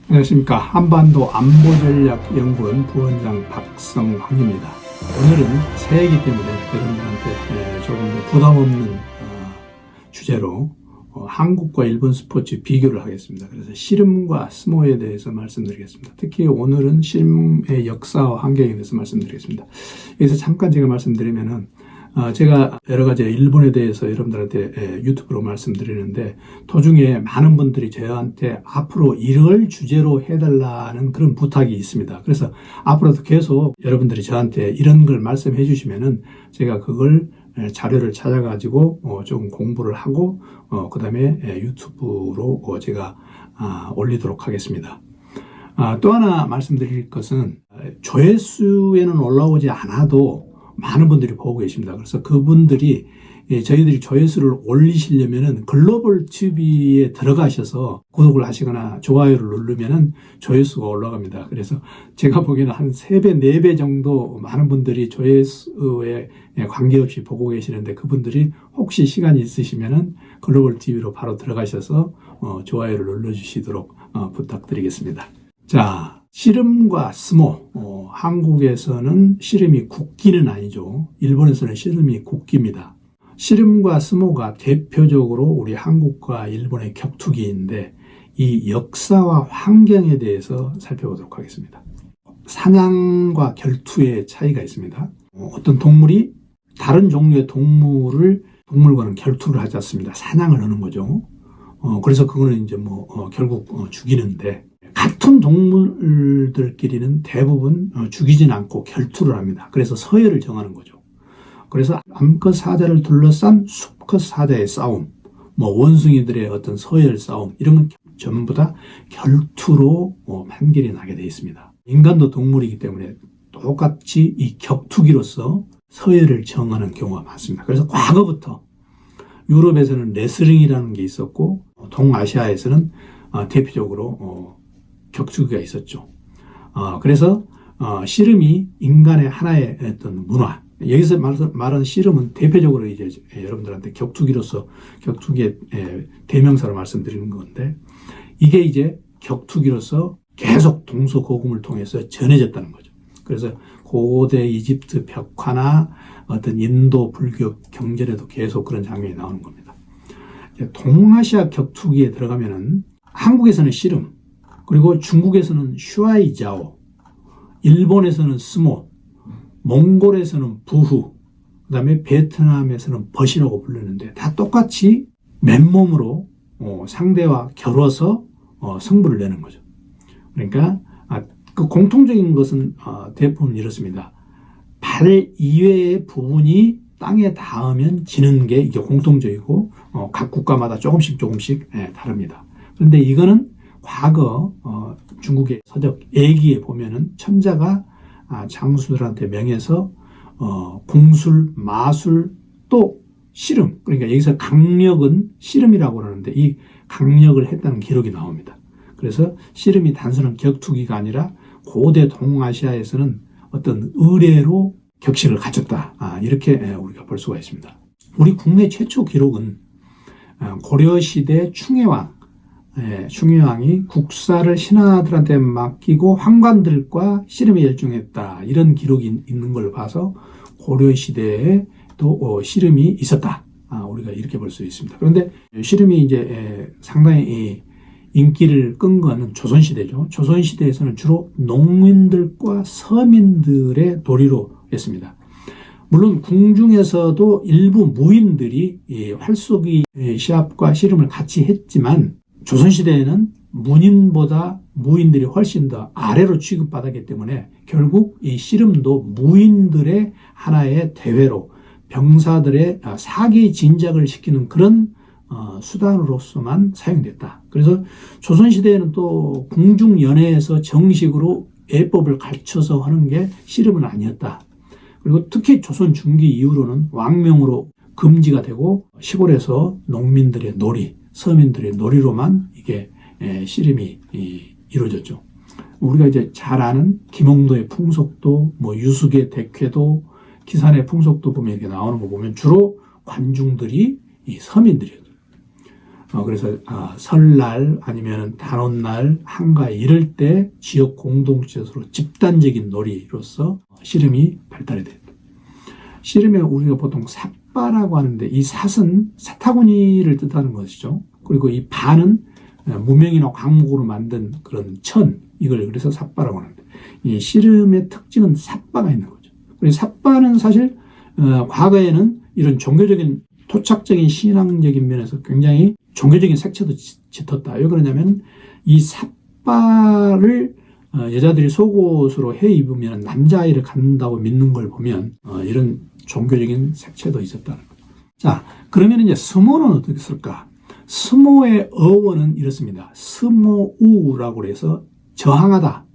안녕하십니까. 한반도 안보전략연구원 부원장 박성황입니다. 오늘은 새해이기 때문에 여러분들한테 조금 더 부담 없는 주제로 한국과 일본 스포츠 비교를 하겠습니다. 그래서 씨름과 스모에 대해서 말씀드리겠습니다. 특히 오늘은 씨름의 역사와 환경에 대해서 말씀드리겠습니다. 여기서 잠깐 제가 말씀드리면은 제가 여러 가지 일본에 대해서 여러분들한테 유튜브로 말씀드리는데 도중에 많은 분들이 저한테 앞으로 이럴 주제로 해달라는 그런 부탁이 있습니다. 그래서 앞으로도 계속 여러분들이 저한테 이런 걸 말씀해 주시면은 제가 그걸 자료를 찾아가지고 좀 공부를 하고 그 다음에 유튜브로 제가 올리도록 하겠습니다. 또 하나 말씀드릴 것은 조회수에는 올라오지 않아도 많은 분들이 보고 계십니다. 그래서 그분들이 저희들이 조회수를 올리시려면은 글로벌 TV에 들어가셔서 구독을 하시거나 좋아요를 누르면은 조회수가 올라갑니다. 그래서 제가 보기에는 한 3배, 4배 정도 많은 분들이 조회수에 관계없이 보고 계시는데 그분들이 혹시 시간이 있으시면은 글로벌 TV로 바로 들어가셔서 좋아요를 눌러주시도록 부탁드리겠습니다. 자, 씨름과 스모, 한국에서는 씨름이 국기는 아니죠. 일본에서는 씨름이 국기입니다. 씨름과 스모가 대표적으로 우리 한국과 일본의 격투기인데 이 역사와 환경에 대해서 살펴보도록 하겠습니다. 사냥과 결투의 차이가 있습니다. 어떤 동물이 다른 종류의 동물과는 결투를 하지 않습니다. 사냥을 하는 거죠. 그래서 그거는 이제 결국 죽이는데 같은 동물들끼리는 대부분 죽이진 않고 결투를 합니다. 그래서 서열을 정하는 거죠. 그래서 암컷 사자를 둘러싼 수컷 사자의 싸움, 원숭이들의 어떤 서열 싸움 이런 건 전부 다 결투로 판결이 나게 되어 있습니다. 인간도 동물이기 때문에 똑같이 이 격투기로서 서열을 정하는 경우가 많습니다. 그래서 과거부터 유럽에서는 레슬링이라는 게 있었고 동아시아에서는 대표적으로 격투기가 있었죠. 그래서 씨름이 인간의 하나의 어떤 문화, 여기서 말하는 씨름은 대표적으로 이제 여러분들한테 격투기로서 격투기의 대명사로 말씀드리는 건데 이게 이제 격투기로서 계속 동서고금을 통해서 전해졌다는 거죠. 그래서 고대 이집트 벽화나 어떤 인도 불교 경전에도 계속 그런 장면이 나오는 겁니다. 동아시아 격투기에 들어가면은 한국에서는 씨름, 그리고 중국에서는 슈아이자오, 일본에서는 스모, 몽골에서는 부후, 그 다음에 베트남에서는 벗이라고 부르는데 다 똑같이 맨몸으로 상대와 겨뤄서 승부를 내는 거죠. 그러니까 그 공통적인 것은 대부분 이렇습니다. 발 이외의 부분이 땅에 닿으면 지는 게 이게 공통적이고 각 국가마다 조금씩 다릅니다. 그런데 이거는 과거 중국의 서적 예기에 보면은 천자가 장수들한테 명해서 공술, 마술, 또 씨름, 그러니까 여기서 강력은 씨름이라고 그러는데 이 강력을 했다는 기록이 나옵니다. 그래서 씨름이 단순한 격투기가 아니라 고대 동아시아에서는 어떤 의례로 격식을 갖췄다. 이렇게 우리가 볼 수가 있습니다. 우리 국내 최초 기록은 고려시대 충혜왕이 국사를 신하들한테 맡기고 황관들과 씨름에 열중했다. 이런 기록이 있는 걸 봐서 고려시대에 또 씨름이 있었다. 우리가 이렇게 볼 수 있습니다. 그런데 씨름이 이제 상당히 인기를 끈 거는 조선시대죠. 조선시대에서는 주로 농민들과 서민들의 놀이로 했습니다. 물론 궁중에서도 일부 무인들이 활쏘기 시합과 씨름을 같이 했지만 조선시대에는 문인보다 무인들이 훨씬 더 아래로 취급받았기 때문에 결국 이 씨름도 무인들의 하나의 대회로 병사들의 사기 진작을 시키는 그런 수단으로서만 사용됐다. 그래서 조선시대에는 또 궁중연회에서 정식으로 예법을 갖춰서 하는 게 씨름은 아니었다. 그리고 특히 조선 중기 이후로는 왕명으로 금지가 되고 시골에서 농민들의 놀이, 서민들의 놀이로만 이게 씨름이 이루어졌죠. 우리가 이제 잘 아는 김홍도의 풍속도, 유숙의 백회도, 기산의 풍속도 보면 이렇게 나오는 거 보면 주로 관중들이 이 서민들이었죠. 그래서 설날 아니면 단오날 한가위 이럴 때 지역 공동체로 집단적인 놀이로서 씨름이 발달이 됐다. 씨름에 우리가 보통 삿바라고 하는데 이 삿은 사타구니를 뜻하는 것이죠. 그리고 이 바는 무명이나 광목으로 만든 그런 천, 이걸 그래서 삿바라고 하는데 이 씨름의 특징은 삿바가 있는 거죠. 그래서 삿바는 사실 과거에는 이런 종교적인 토착적인 신앙적인 면에서 굉장히 종교적인 색채도 짙었다. 왜 그러냐면 이 삿바를 여자들이 속옷으로 해 입으면 남자아이를 갖는다고 믿는 걸 보면 이런 종교적인 색채도 있었다는 거죠. 자, 그러면 이제 스모는 어떻게 쓸까? 스모의 어원은 이렇습니다. 스모우라고 해서 저항하다.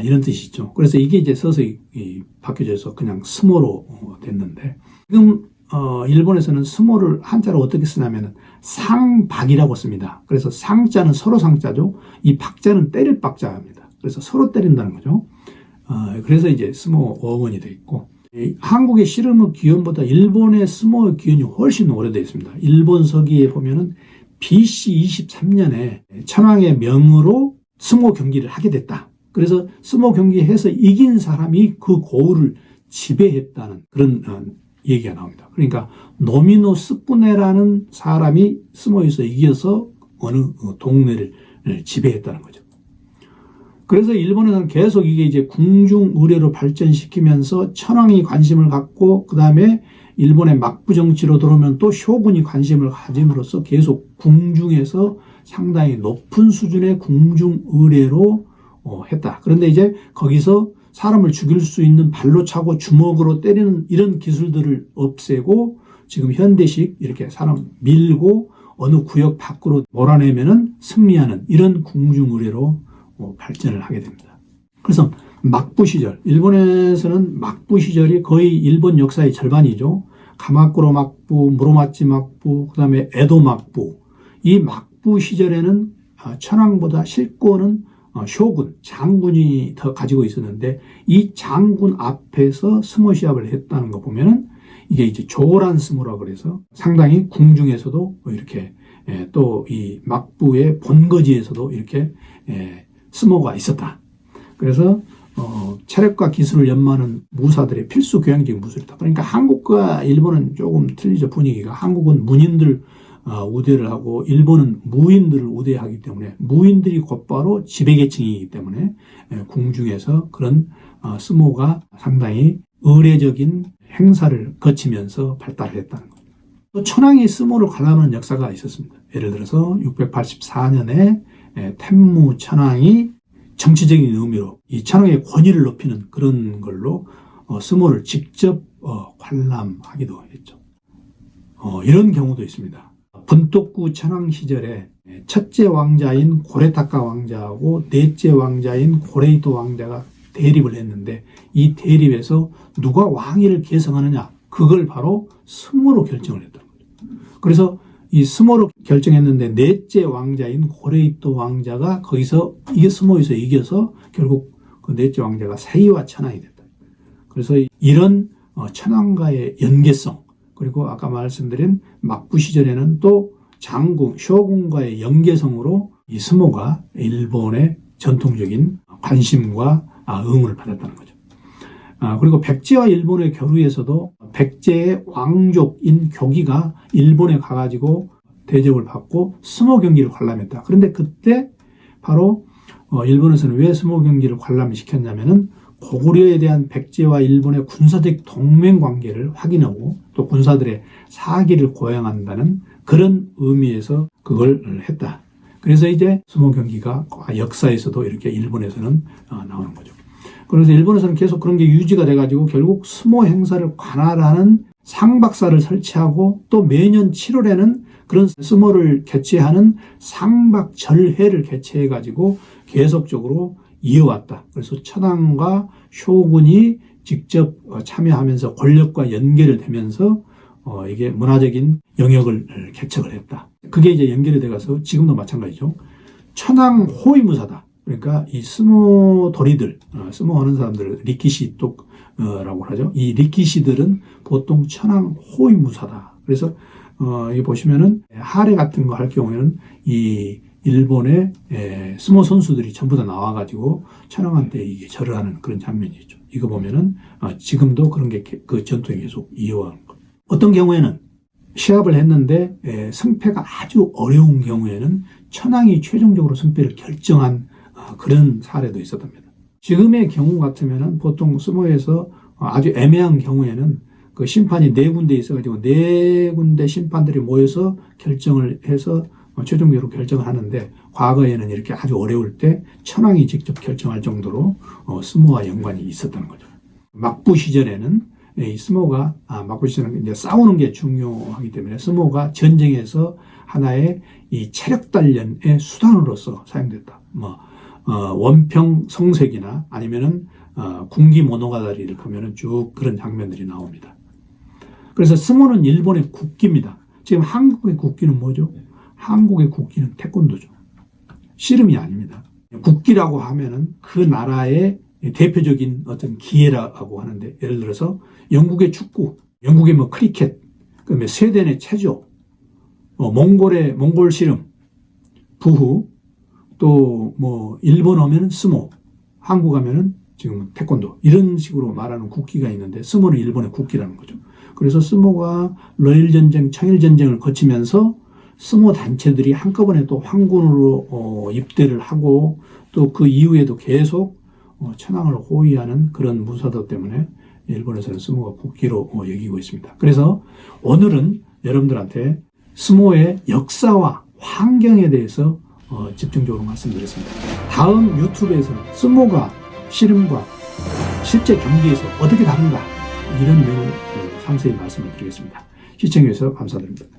이런 뜻이 있죠. 그래서 이게 이제 서서히 바뀌어져서 그냥 스모로 됐는데, 지금 일본에서는 스모를 한자로 어떻게 쓰냐면은 상박이라고 씁니다. 그래서 상자는 서로 상자죠. 이 박자는 때릴 박자입니다. 그래서 서로 때린다는 거죠. 그래서 이제 스모 어원이 되어 있고, 한국의 씨름의 기원보다 일본의 스모의 기원이 훨씬 오래되어 있습니다. 일본 서기에 보면은 BC 23년에 천황의 명으로 스모 경기를 하게 됐다. 그래서 스모 경기해서 이긴 사람이 그 고을을 지배했다는 그런 얘기가 나옵니다. 그러니까 노미노 스푸네라는 사람이 스모에서 이겨서 어느 동네를 지배했다는 거죠. 그래서 일본에서는 계속 이게 이제 궁중 의례로 발전시키면서 천황이 관심을 갖고 그 다음에 일본의 막부 정치로 들어오면 또 쇼군이 관심을 가짐으로써 계속 궁중에서 상당히 높은 수준의 궁중 의례로 했다. 그런데 이제 거기서 사람을 죽일 수 있는 발로 차고 주먹으로 때리는 이런 기술들을 없애고 지금 현대식 이렇게 사람 밀고 어느 구역 밖으로 몰아내면은 승리하는 이런 궁중 의례로 발전을 하게 됩니다. 그래서 막부 시절, 일본에서는 막부 시절이 거의 일본 역사의 절반이죠. 가마쿠로 막부, 무로마치 막부, 그 다음에 에도 막부. 이 막부 시절에는 천황보다 실권은 쇼군, 장군이 더 가지고 있었는데 이 장군 앞에서 스모 시합을 했다는 거 보면은 이게 이제 조란 스모라고 그래서 상당히 궁중에서도 이렇게 또 이 막부의 본거지에서도 이렇게 스모가 있었다. 그래서 체력과 기술을 연마하는 무사들의 필수 교양적인 무술이다. 그러니까 한국과 일본은 조금 틀리죠. 분위기가. 한국은 문인들 우대를 하고 일본은 무인들을 우대하기 때문에 무인들이 곧바로 지배계층이기 때문에 궁중에서 그런 스모가 상당히 의례적인 행사를 거치면서 발달을 했다는 겁니다. 또 천황이 스모를 관람하는 역사가 있었습니다. 예를 들어서 684년에 텐무 천황이 정치적인 의미로 이 천황의 권위를 높이는 그런 걸로 스모를 직접 관람하기도 했죠. 이런 경우도 있습니다. 분토쿠 천황 시절에 첫째 왕자인 고레타카 왕자하고 넷째 왕자인 고레이토 왕자가 대립을 했는데 이 대립에서 누가 왕위를 계승하느냐 그걸 바로 스모로 결정을 했다는 거죠. 그래서 이 스모로 결정했는데 넷째 왕자인 고레이토 왕자가 거기서 이게 스모에서 이겨서 결국 그 넷째 왕자가 세이와 천황이 됐다. 그래서 이런 천황과의 연계성 그리고 아까 말씀드린 막부 시절에는 또 장군, 쇼군과의 연계성으로 이 스모가 일본의 전통적인 관심과 응원을 받았다는 거죠. 그리고 백제와 일본의 교류에서도 백제의 왕족인 교기가 일본에 가가지고 대접을 받고 스모 경기를 관람했다. 그런데 그때 바로 일본에서는 왜 스모 경기를 관람시켰냐면은 고구려에 대한 백제와 일본의 군사적 동맹 관계를 확인하고 또 군사들의 사기를 고양한다는 그런 의미에서 그걸 했다. 그래서 이제 스모 경기가 역사에서도 이렇게 일본에서는 나오는 거죠. 그래서 일본에서는 계속 그런 게 유지가 돼가지고 결국 스모 행사를 관할하는 상박사를 설치하고 또 매년 7월에는 그런 스모를 개최하는 상박절회를 개최해가지고 계속적으로 이어왔다. 그래서 천황과 쇼군이 직접 참여하면서 권력과 연계를 되면서 이게 문화적인 영역을 개척을 했다. 그게 이제 연결이 돼가서 지금도 마찬가지죠. 천황 호위무사다. 그러니까 이 스모 도리들, 스모 하는 사람들, 리키시 똑라고 하죠. 이 리키시들은 보통 천황 호위무사다. 그래서 여기 보시면은 하레 같은 거 할 경우에는 이 일본의 스모 선수들이 전부 다 나와가지고 천황한테 이게 절을 하는 그런 장면이 있죠. 이거 보면은 지금도 그런 게 그 전통이 계속 이어가는 거. 어떤 경우에는 시합을 했는데 승패가 아주 어려운 경우에는 천황이 최종적으로 승패를 결정한 그런 사례도 있었답니다. 지금의 경우 같으면은 보통 스모에서 아주 애매한 경우에는 그 심판이 4군데 있어가지고 4군데 심판들이 모여서 결정을 해서 최종적으로 결정을 하는데, 과거에는 이렇게 아주 어려울 때 천황이 직접 결정할 정도로 스모와 연관이 있었다는 거죠. 막부 시절에는 이 스모가 막부 시절은 이제 싸우는 게 중요하기 때문에 스모가 전쟁에서 하나의 이 체력 단련의 수단으로서 사용됐다. 원평 성색이나 아니면은 군기 모노가다리를 보면은 쭉 그런 장면들이 나옵니다. 그래서 스모는 일본의 국기입니다. 지금 한국의 국기는 뭐죠? 한국의 국기는 태권도죠. 씨름이 아닙니다. 국기라고 하면은 그 나라의 대표적인 어떤 기회라고 하는데, 예를 들어서 영국의 축구, 영국의 크리켓, 그다음에 스웨덴의 체조, 몽골 씨름, 부후, 또 일본 하면은 스모, 한국 하면은 지금 태권도, 이런 식으로 말하는 국기가 있는데 스모는 일본의 국기라는 거죠. 그래서 스모가 러일 전쟁, 청일 전쟁을 거치면서 스모 단체들이 한꺼번에 또 황군으로 입대를 하고, 또 그 이후에도 계속 천황을 호위하는 그런 무사도 때문에 일본에서는 스모가 국기로 여기고 있습니다. 그래서 오늘은 여러분들한테 스모의 역사와 환경에 대해서 집중적으로 말씀드렸습니다. 다음 유튜브에서는 스모가 씨름과 실제 경기에서 어떻게 다른가, 이런 내용을 상세히 말씀을 드리겠습니다. 시청해 주셔서 감사드립니다.